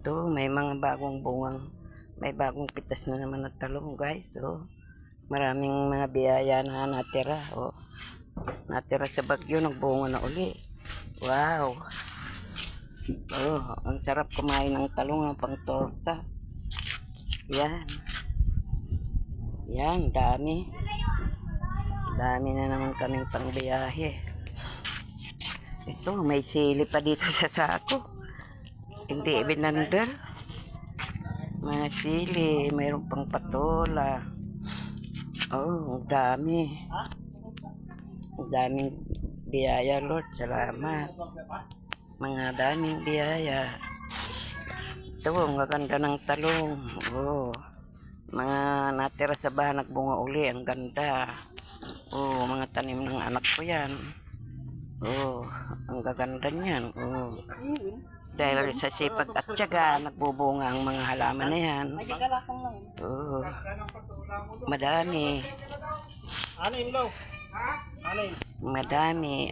Ito, may mga bagong bungang, may bagong pitas na naman na talong, guys. So, maraming mga biyaya na natira. Oh, natira sa bagyo, nagbunga na uli. Wow! Oh, ang sarap kumain ng talong ng pang torta. Yan. Yan, dami. Dami na naman kaming pangbiyahe. Ito, may sili pa dito sa sako. Hindi ibinandal. Mga sili, mayroon pang patola. Oh, ang dami. Ang daming biyaya, Lord. Salamat. Mga daming biyaya. Ito, ang gaganda ng talong. Oh, mga natira sa bahay, nagbunga uli. Ang ganda. Oh, mga tanim ng anak ko yan. Oh, ang gaganda niyan. Oh. Dahil sa sipag at tiyaga, nagbubunga ang mga halaman na yan. Oh, madami. Madami.